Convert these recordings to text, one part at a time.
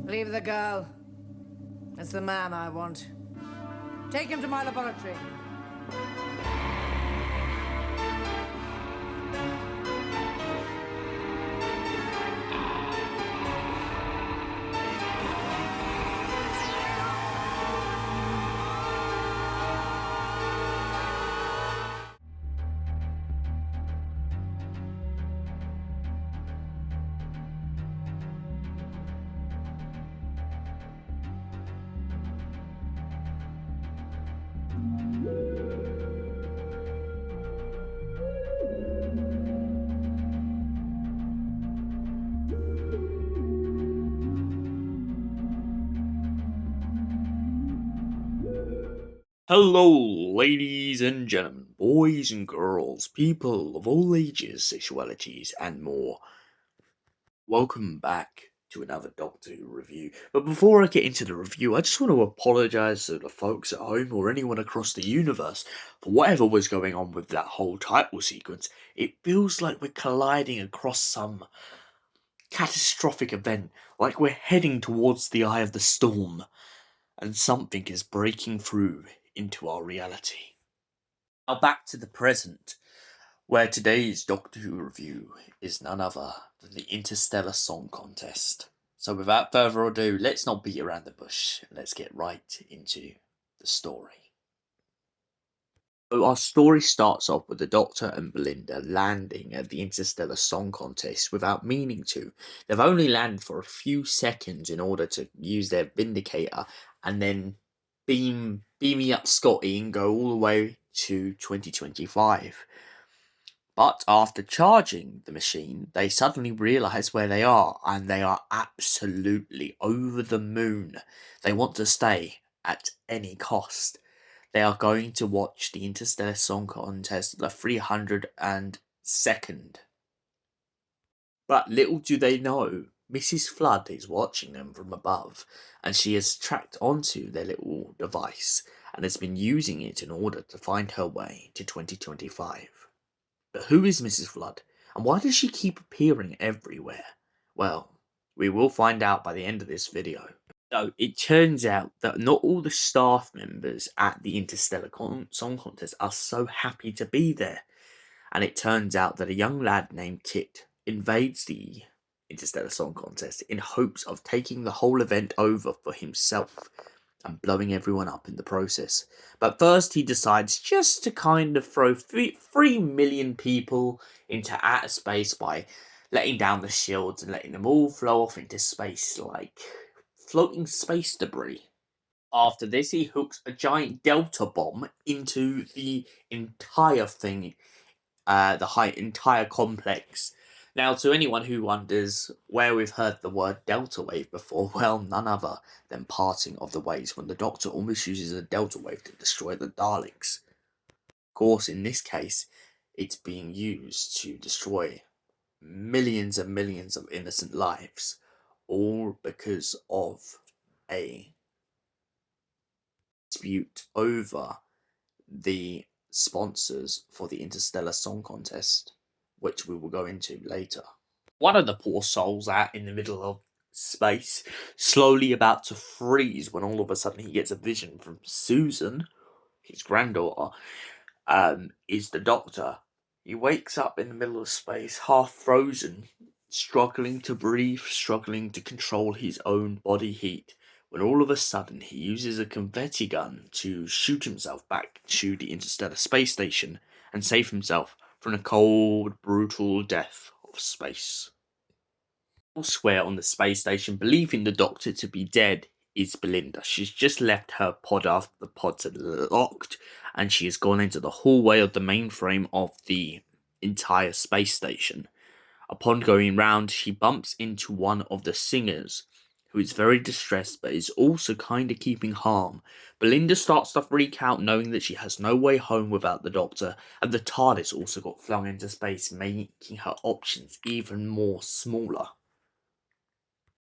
Leave the girl. It's the man I want. Take him to my laboratory. Hello, ladies and gentlemen, boys and girls, people of all ages, sexualities, and more. Welcome back to another Doctor Who review. But before I get into the review, I just want to apologise to the folks at home or anyone across the universe for whatever was going on with that whole title sequence. It feels like we're colliding across some catastrophic event, like we're heading towards the eye of the storm, and something is breaking through into our reality. Now back to the present, where today's Doctor Who review is none other than the Interstellar Song Contest. So without further ado, let's not beat around the bush, let's get right into the story. So our story starts off with the Doctor and Belinda landing at the Interstellar Song Contest without meaning to. They've only landed for a few seconds in order to use their Vindicator and then beaming up Scotty and go all the way to 2025. But after charging the machine, they suddenly realise where they are, and they are absolutely over the moon. They want to stay at any cost. They are going to watch the Interstellar Song Contest, the 302nd. But little do they know, Mrs. Flood is watching them from above, and she has tracked onto their little device and has been using it in order to find her way to 2025. But who is Mrs. Flood, and why does she keep appearing everywhere? Well, we will find out by the end of this video. So it turns out that not all the staff members at the Interstellar Song Contest are so happy to be there. And it turns out that a young lad named Kit invades the Interstellar Song Contest in hopes of taking the whole event over for himself and blowing everyone up in the process. But first he decides just to kind of throw 3 million people into outer space by letting down the shields and letting them all flow off into space like floating space debris. After this, he hooks a giant delta bomb into the entire thing, the entire complex. Now, to anyone who wonders where we've heard the word delta wave before, well, none other than Parting of the Waves, when the Doctor almost uses a delta wave to destroy the Daleks. Of course, in this case, it's being used to destroy millions and millions of innocent lives, all because of a dispute over the sponsors for the Interstellar Song Contest, which we will go into later. One of the poor souls out in the middle of space, slowly about to freeze, when all of a sudden he gets a vision from Susan, his granddaughter, is the Doctor. He wakes up in the middle of space, half frozen, struggling to breathe, struggling to control his own body heat, when all of a sudden he uses a confetti gun to shoot himself back to the Interstellar Space Station and save himself from the cold, brutal death of space. Elsewhere on the space station, believing the Doctor to be dead, is Belinda. She's just left her pod after the pods had locked, and she has gone into the hallway of the mainframe of the entire space station. Upon going round, she bumps into one of the singers, who is very distressed but is also kind of keeping calm. Belinda starts to freak out knowing that she has no way home without the Doctor, and the TARDIS also got flung into space, making her options even more smaller.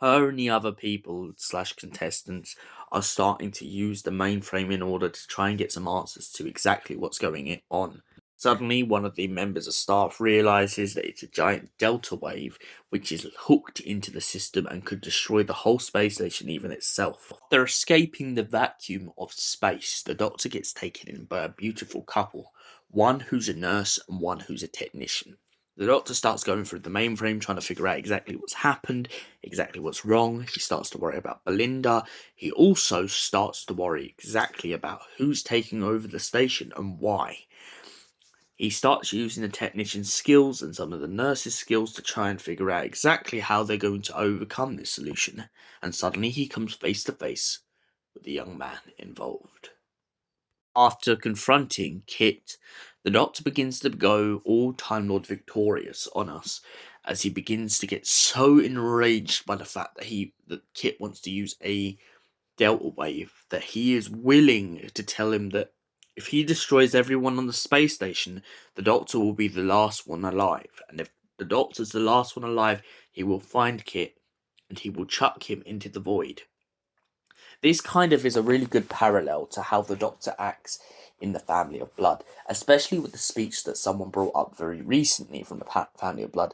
Her and the other people / contestants are starting to use the mainframe in order to try and get some answers to exactly what's going on. Suddenly, one of the members of staff realizes that it's a giant delta wave which is hooked into the system and could destroy the whole space station, even itself. After escaping the vacuum of space, the Doctor gets taken in by a beautiful couple, one who's a nurse and one who's a technician. The Doctor starts going through the mainframe trying to figure out exactly what's happened, exactly what's wrong. He starts to worry about Belinda. He also starts to worry exactly about who's taking over the station and why. He starts using the technician's skills and some of the nurse's skills to try and figure out exactly how they're going to overcome this solution. And suddenly he comes face to face with the young man involved. After confronting Kit, the Doctor begins to go all Time Lord victorious on us, as he begins to get so enraged by the fact that Kit wants to use a delta wave that he is willing to tell him that if he destroys everyone on the space station, the Doctor will be the last one alive, and if the Doctor's the last one alive, he will find Kit and he will chuck him into the void. This kind of is a really good parallel to how the Doctor acts in the Family of Blood, especially with the speech that someone brought up very recently from the Family of Blood.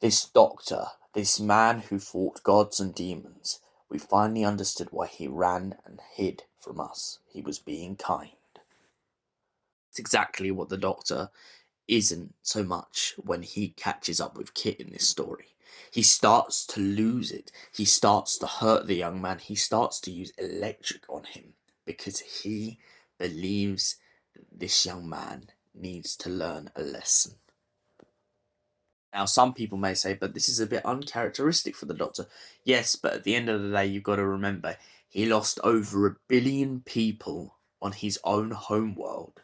This Doctor, this man who fought gods and demons, we finally understood why he ran and hid from us. He was being kind. It's exactly what the Doctor isn't so much when he catches up with Kit in this story. He starts to lose it. He starts to hurt the young man. He starts to use electric on him because he believes this young man needs to learn a lesson. Now, some people may say, but this is a bit uncharacteristic for the Doctor. Yes, but at the end of the day, you've got to remember, he lost over 1 billion people on his own homeworld.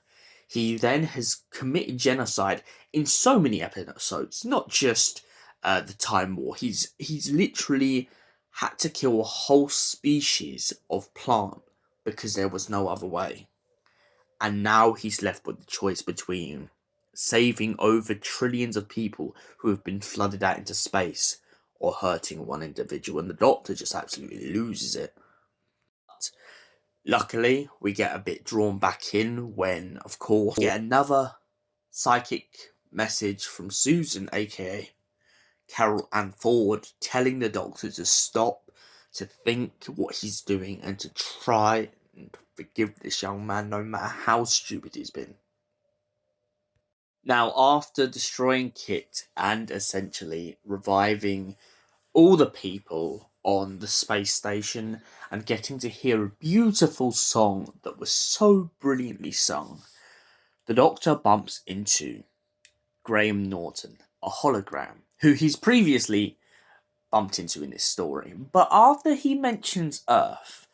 He then has committed genocide in so many episodes, not just the Time War. He's literally had to kill a whole species of plant because there was no other way. And now he's left with the choice between saving over trillions of people who have been flooded out into space or hurting one individual, and the Doctor just absolutely loses it. But luckily, we get a bit drawn back in when, of course, we get another psychic message from Susan, aka Carol Ann Ford, telling the Doctor to stop, to think what he's doing, and to try and forgive this young man no matter how stupid he's been. Now, after destroying Kit and essentially reviving all the people on the space station and getting to hear a beautiful song that was so brilliantly sung, the Doctor bumps into Graham Norton, a hologram, who he's previously bumped into in this story. But after he mentions Earth,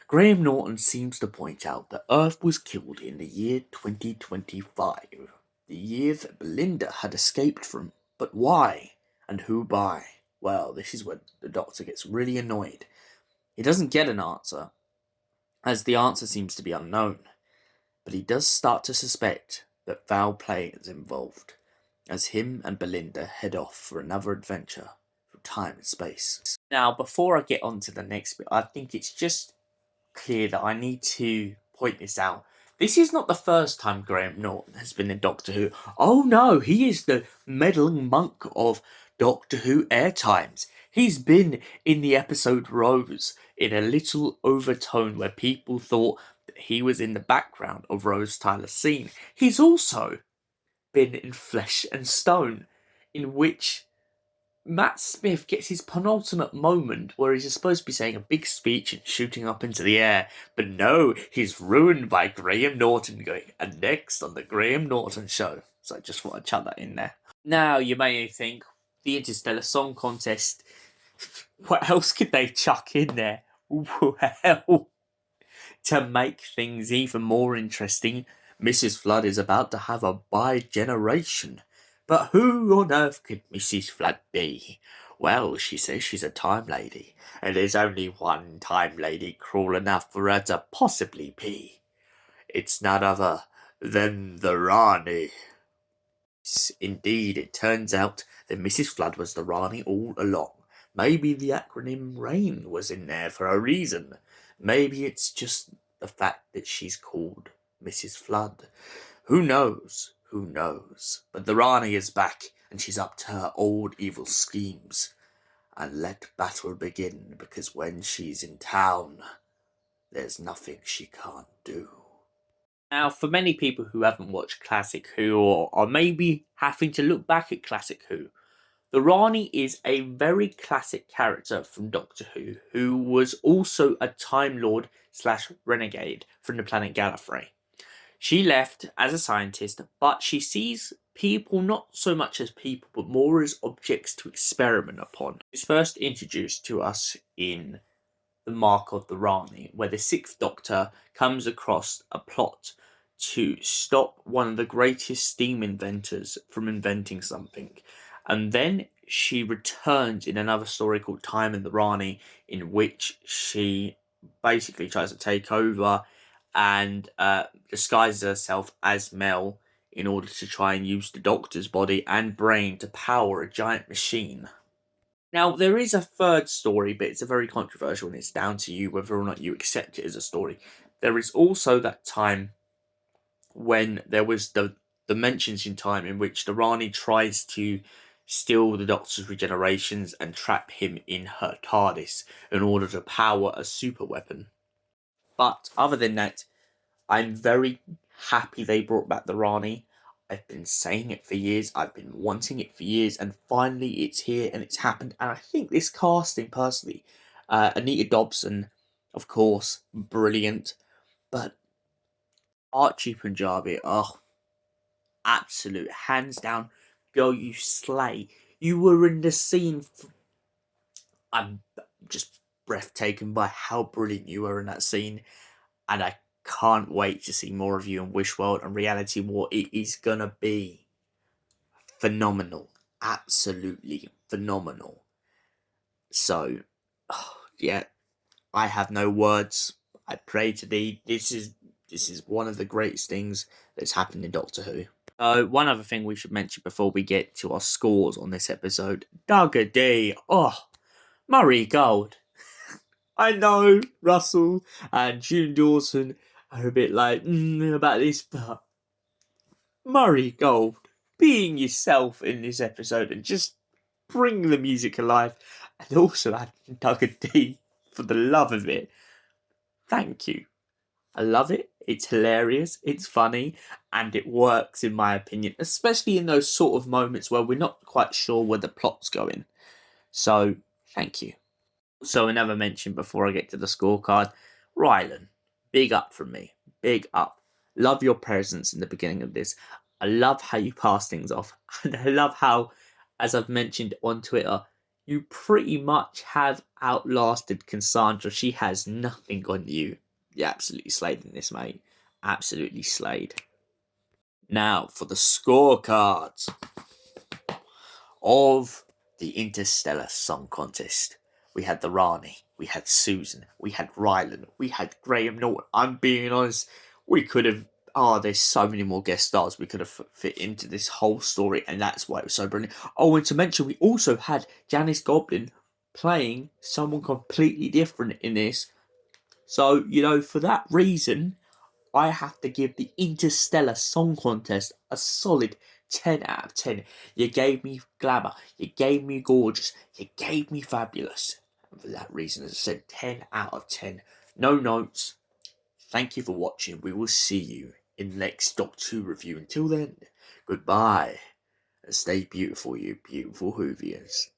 Graham Norton seems to point out that Earth was killed in the year 2025, the year that Belinda had escaped from. But why? And who by? Well, this is where the Doctor gets really annoyed. He doesn't get an answer, as the answer seems to be unknown. But he does start to suspect that foul play is involved, as him and Belinda head off for another adventure through time and space. Now, before I get on to the next bit, I think it's just clear that I need to point this out. This is not the first time Graham Norton has been in Doctor Who. Oh no, he is the meddling monk of Doctor Who air times. He's been in the episode Rose in a little overtone where people thought that he was in the background of Rose Tyler's scene. He's also been in Flesh and Stone, in which Matt Smith gets his penultimate moment where he's supposed to be saying a big speech and shooting up into the air, but no, he's ruined by Graham Norton going, and next on the Graham Norton Show. So I just thought I'd chuck that in there. Now, you may think, the Interstellar Song Contest, what else could they chuck in there? Well, to make things even more interesting, Mrs. Flood is about to have a bi-generation. But who on earth could Mrs. Flood be? Well, she says she's a time lady, and there's only one time lady cruel enough for her to possibly be. It's none other than the Rani. Indeed, it turns out that Mrs. Flood was the Rani all along. Maybe the acronym RAIN was in there for a reason. Maybe it's just the fact that she's called Mrs. Flood. Who knows? Who knows? But the Rani is back, and she's up to her old evil schemes. And let battle begin, because when she's in town, there's nothing she can't do. Now, for many people who haven't watched Classic Who, or are maybe having to look back at Classic Who, the Rani is a very classic character from Doctor who was also a Time Lord / renegade from the planet Gallifrey. She left as a scientist, but she sees people not so much as people, but more as objects to experiment upon. She was first introduced to us in The Mark of the Rani, where the Sixth Doctor comes across a plot to stop one of the greatest steam inventors from inventing something. And then she returns in another story called Time in the Rani, in which she basically tries to take over and disguises herself as Mel in order to try and use the Doctor's body and brain to power a giant machine. Now, there is a third story, but it's a very controversial, and it's down to you whether or not you accept it as a story. There is also that time when there was the dimensions in time in which the Rani tries to steal the Doctor's regenerations and trap him in her TARDIS in order to power a super weapon. But other than that, I'm very happy they brought back the Rani. I've been saying it for years, I've been wanting it for years, and finally it's here and it's happened. And I think this casting, personally, Anita Dobson, of course, brilliant, but Archie Punjabi, oh, absolute, hands down, girl, you slay. You were in the scene. I'm just breathtaken by how brilliant you were in that scene, and I can't wait to see more of you in Wishworld and Reality War. It is gonna be phenomenal, absolutely phenomenal. So, yeah, I have no words. I pray to thee. This is one of the greatest things that's happened in Doctor Who. One other thing we should mention before we get to our scores on this episode: Duggar D. Oh, Murray Gold. I know Russell and June Dawson are a bit like about this, but Murray Gold, being yourself in this episode and just bring the music alive, and also add Duggar D for the love of it. Thank you. I love it. It's hilarious, it's funny, and it works in my opinion, especially in those sort of moments where we're not quite sure where the plot's going. So, thank you. So another mention before I get to the scorecard, Rylan, big up from me, big up. Love your presence in the beginning of this. I love how you pass things off, and I love how, as I've mentioned on Twitter, you pretty much have outlasted Cassandra. She has nothing on you. You absolutely slayed in this, mate. Absolutely slayed. Now for the scorecards of the Interstellar Song Contest. We had the Rani, we had Susan, we had Rylan, we had Graham Norton. I'm being honest, we could have... there's so many more guest stars we could have fit into this whole story, and that's why it was so brilliant. Oh, and to mention, we also had Janice Goblin playing someone completely different in this. So, for that reason, I have to give the Interstellar Song Contest a solid 10 out of 10. You gave me glamour, you gave me gorgeous, you gave me fabulous. And for that reason, as I said, 10 out of 10. No notes. Thank you for watching. We will see you in the next Doctor Who review. Until then, goodbye. And stay beautiful, you beautiful Whovians.